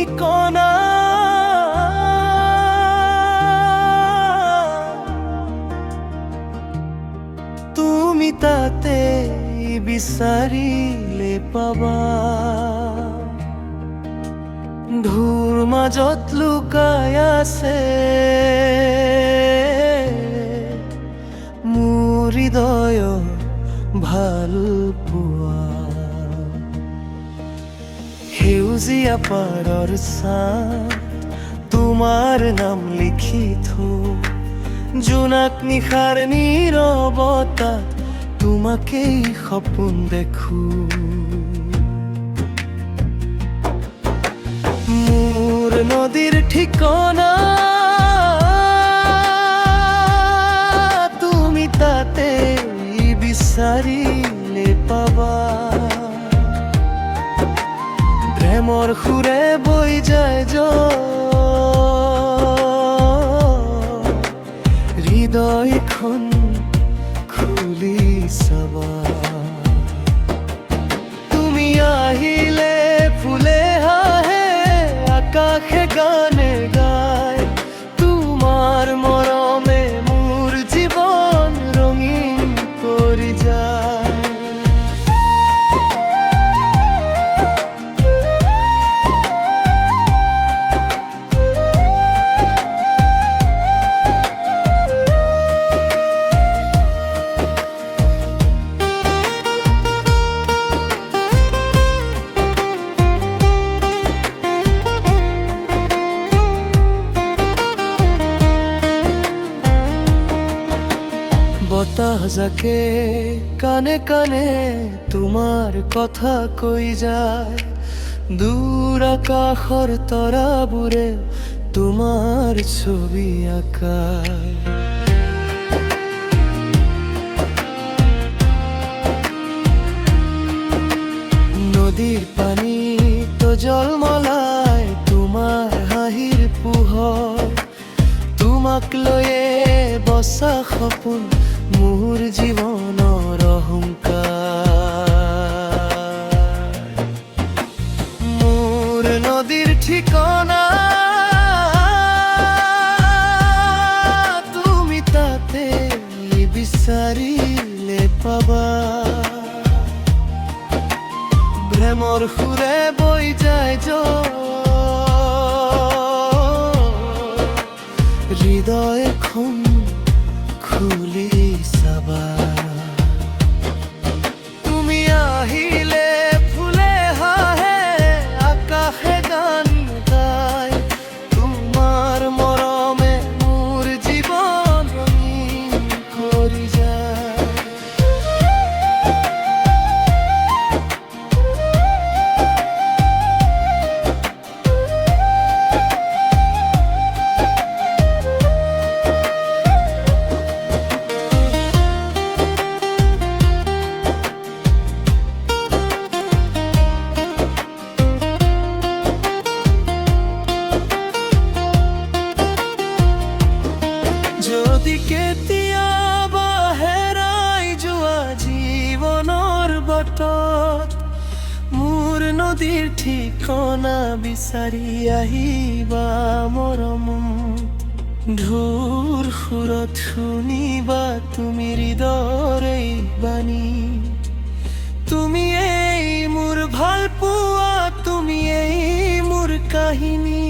ঠিকনা। তুমি তাতে বিচাৰিলে পাবা, ধূৰ মাজত লুকাই আছে মোৰ হৃদয়ৰ ভাল পোৱা। সেউজীয়া পাৰৰ ছাঁ তোমাৰ নাম লিখি থওঁ, জোনাক নিশাৰ নীৰৱতাত তোমাকেই সপোন দেখো। মোৰ নদীৰ ঠিকনা, তুমি তাতে বিচাৰিলে পাবা, প্ৰেমৰ সুৰে বৈ যায় হৃদয়খন খুলি চাবা। তুমি আহিলে ফুলে হাঁহে, আকাশে গানে গায়, তোমাৰ মৰমে মোৰ জীৱন ৰঙীন কৰি যায়। বতাহ জাকে কানে কানে তোমাৰ কথা কৈ যায়, দূৰ আকাশৰ তৰাবোৰে তোমাৰ ছবি আঁকায়। নদীৰ পানীত জলমলাই তোমাৰ হাঁহিৰ পোহৰ, তোমাক লৈয়ে বচা সপোন মোৰ জীৱনৰ অহংকাৰ। মোৰ নদীৰ ঠিকনা, তুমি তাতে বিচাৰিলে পাবা, প্ৰেমৰ সুৰে বৈ যায় হৃদয়খন খুলি চাবা। তুমি আহিলে ফুলে হাঁহে, আকাশে গান গায়, তোমাৰ মৰমে মোৰ জীৱন ৰঙীন কৰি যায়। যদি কেতিয়াবা হেৰাই যোৱা জীৱনৰ বাটত, মোৰ নদীৰ ঠিকনা বিচাৰি আহিবা মৰম। ঢৌৰ সুৰত শুনিবা তুমি হৃদয়ৰ এই বাণী, তুমি এই মোৰ ভাল পোৱা, তুমি এই মোৰ কাহিনী।